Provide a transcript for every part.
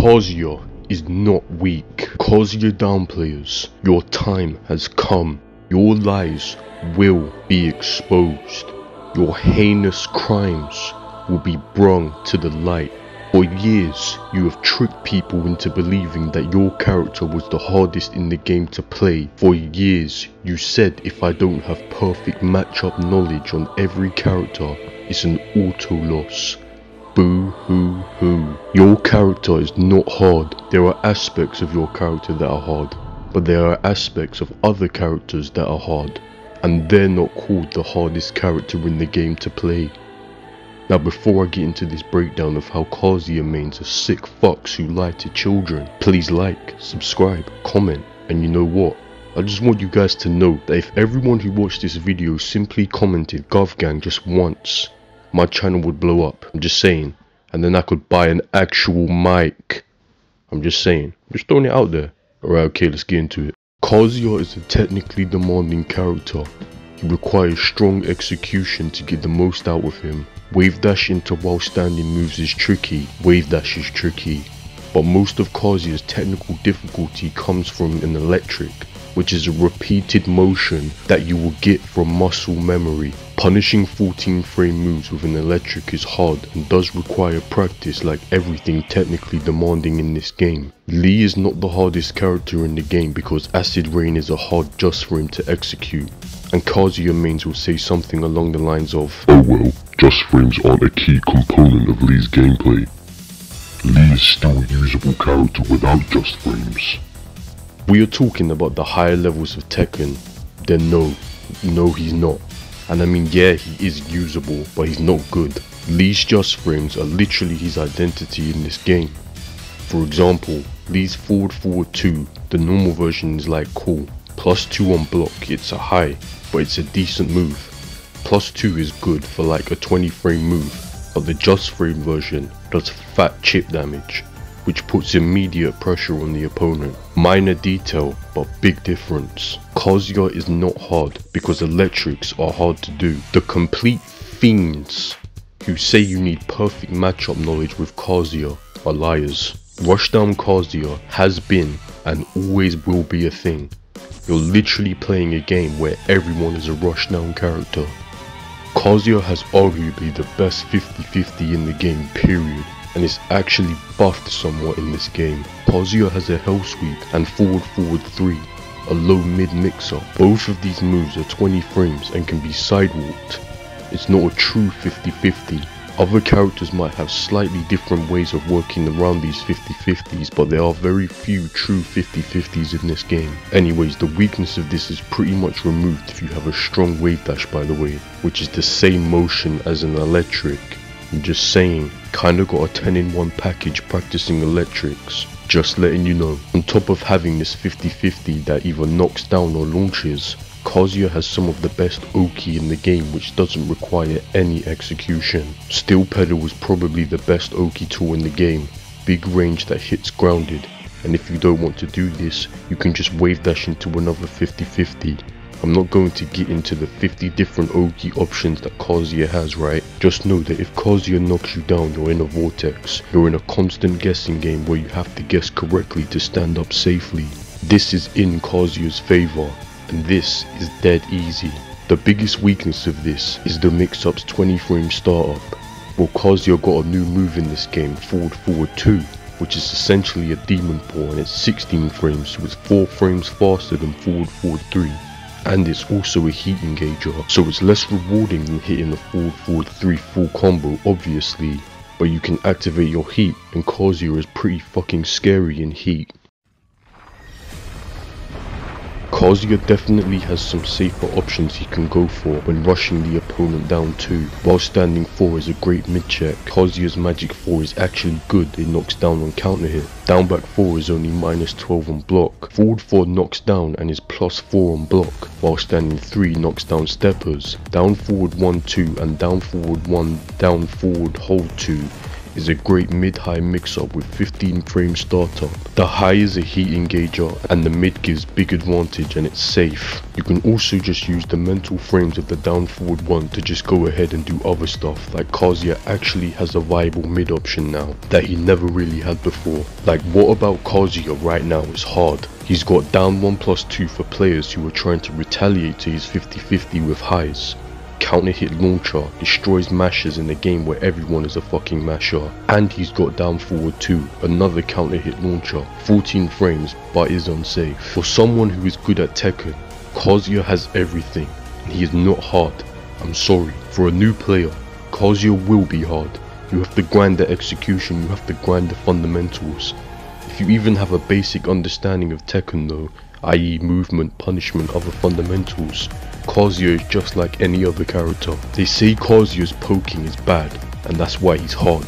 Kazuya is not weak. Kazuya down players, your time has come. Your lies will be exposed. Your heinous crimes will be brought to the light. For years, you have tricked people into believing that your character was the hardest in the game to play. For years, you said if I don't have perfect matchup knowledge on every character, it's an auto loss. Boo hoo hoo. Your character is not hard. There are aspects of your character that are hard, but there are aspects of other characters that are hard, and they're not called the hardest character in the game to play. Now before I get into this breakdown of how Kazuya mains are sick fucks who lie to children, please like, subscribe, comment, and you know what? I just want you guys to know that if everyone who watched this video simply commented GovGang just once, my channel would blow up. I'm just saying. And then I could buy an actual mic. I'm just saying. I'm just throwing it out there. Alright, okay, let's get into it. Kazuya is a technically demanding character. He requires strong execution to get the most out of him. Wave dash into while standing moves is tricky. Wave dash is tricky. But most of Kazuya's technical difficulty comes from an electric, which is a repeated motion that you will get from muscle memory. Punishing 14 frame moves with an electric is hard and does require practice like everything technically demanding in this game. Lee is not the hardest character in the game because Acid Rain is a hard just for him to execute. And Kazuya mains will say something along the lines of, "Oh well, just frames aren't a key component of Lee's gameplay. Lee is still a usable character without just frames." We are talking about the higher levels of Tekken, then no he's not. And I mean yeah, he is usable, but he's not good. Lee's just frames are literally his identity in this game. For example, Lee's forward 2, the normal version is like cool. +2 on block, it's a high, but it's a decent move. +2 is good for like a 20 frame move, but the just frame version does fat chip damage, which puts immediate pressure on the opponent. Minor detail, but big difference. Kazuya is not hard because electrics are hard to do. The complete fiends who say you need perfect matchup knowledge with Kazuya are liars. Rushdown Kazuya has been and always will be a thing. You're literally playing a game where everyone is a rushdown character. Kazuya has arguably the best 50-50 in the game, period. And is actually buffed somewhat in this game. Kazuya has a hell sweep and forward 3, a low mid mixer. Both of these moves are 20 frames and can be sidewalked. It's not a true 50-50. Other characters might have slightly different ways of working around these 50-50s, but there are very few true 50-50s in this game. Anyways, the weakness of this is pretty much removed if you have a strong wave dash, by the way, which is the same motion as an electric. I'm just saying, kinda got a 10-in-1 package practicing electrics, just letting you know. On top of having this 50-50 that either knocks down or launches, Kazuya has some of the best Oki in the game which doesn't require any execution. Steel Pedal is probably the best Oki tool in the game, big range that hits grounded, and if you don't want to do this, you can just wave dash into another 50-50. I'm not going to get into the 50 different Oki options that Kazuya has, right? Just know that if Kazuya knocks you down, you're in a vortex. You're in a constant guessing game where you have to guess correctly to stand up safely. This is in Kazuya's favor, and this is dead easy. The biggest weakness of this is the mix-up's 20 frame startup. Well, Kazuya got a new move in this game, forward 2, which is essentially a demon paw, and it's 16 frames, so it's 4 frames faster than forward 3. And it's also a heat engager, so it's less rewarding than hitting the forward 3 full combo, obviously, but you can activate your heat, and Kazuya is pretty fucking scary in heat. Kazuya definitely has some safer options he can go for when rushing the opponent down 2. While standing 4 is a great mid check. Kazuya's magic 4 is actually good, it knocks down on counter hit. Down back 4 is only -12 on block. Forward 4 knocks down and is +4 on block, while standing 3 knocks down steppers. Down forward 1-2 and down forward 1 down forward hold 2 is a great mid-high mix-up with 15 frame startup. The high is a heat engager and the mid gives big advantage and it's safe. You can also just use the mental frames of the down forward one to just go ahead and do other stuff, like Kazuya actually has a viable mid option now that he never really had before. Like, what about Kazuya right now is hard. He's got down 1+2 for players who are trying to retaliate to his 50-50 with highs. Counter hit launcher destroys mashers in a game where everyone is a fucking masher. And he's got down forward 2, another counter hit launcher, 14 frames but is unsafe. For someone who is good at Tekken, Kazuya has everything and he is not hard. I'm sorry, for a new player, Kazuya will be hard. You have to grind the execution, you have to grind the fundamentals. If you even have a basic understanding of Tekken though, i.e. movement, punishment, other fundamentals, Kazuya is just like any other character. They say Kazuya's poking is bad, and that's why he's hard.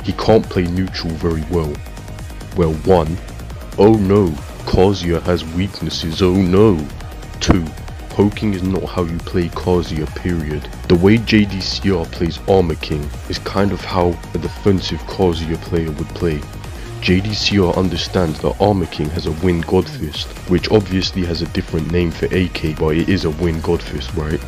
He can't play neutral very well. Well, 1. Oh no, Kazuya has weaknesses, oh no. 2. Poking is not how you play Kazuya, period. The way JDCR plays Armor King is kind of how a defensive Kazuya player would play. JDCR understands that Armor King has a Wind Godfist, which obviously has a different name for AK, but it is a Wind Godfist, right?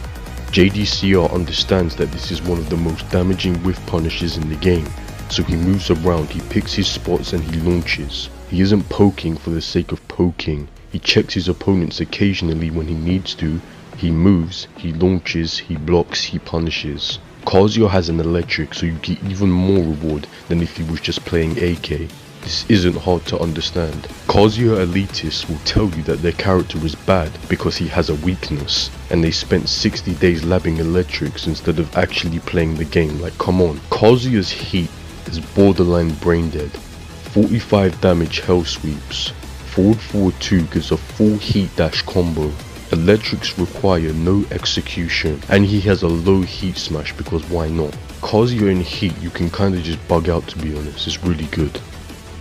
JDCR understands that this is one of the most damaging whiff punishes in the game, so he moves around, he picks his spots and he launches. He isn't poking for the sake of poking, he checks his opponents occasionally when he needs to, he moves, he launches, he blocks, he punishes. Kazuya has an electric, so you get even more reward than if he was just playing AK. This isn't hard to understand. Kazuya elitists will tell you that their character is bad because he has a weakness, and they spent 60 days labbing electrics instead of actually playing the game. Like, come on. Kazuya's heat is borderline brain dead. 45 damage hell sweeps. Forward 2 gives a full heat dash combo. Electrics require no execution, and he has a low heat smash because why not? Kazuya in heat you can kinda just bug out, to be honest. It's really good.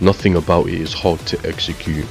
Nothing about it is hard to execute.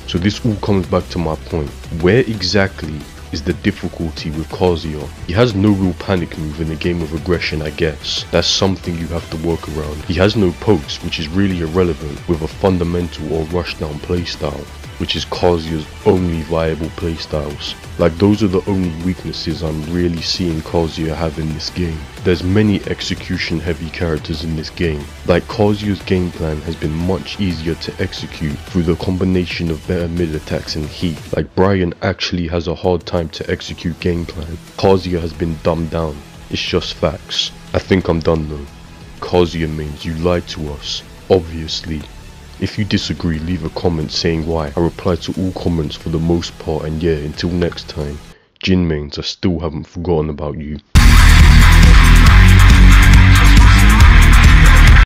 So this all comes back to my point. Where exactly is the difficulty with Kazuya? He has no real panic move in a game of aggression, I guess. That's something you have to work around. He has no pokes, which is really irrelevant with a fundamental or rushdown playstyle, which is Kazuya's only viable playstyles. Like, those are the only weaknesses I'm really seeing Kazuya have in this game. There's many execution heavy characters in this game. Like, Kazuya's game plan has been much easier to execute through the combination of better mid attacks and heat. Like, Brian actually has a hard time to execute game plan. Kazuya has been dumbed down. It's just facts. I think I'm done though. Kazuya mains, you lied to us. Obviously. If you disagree, leave a comment saying why. I reply to all comments for the most part, and yeah, until next time, Jin mains, I still haven't forgotten about you.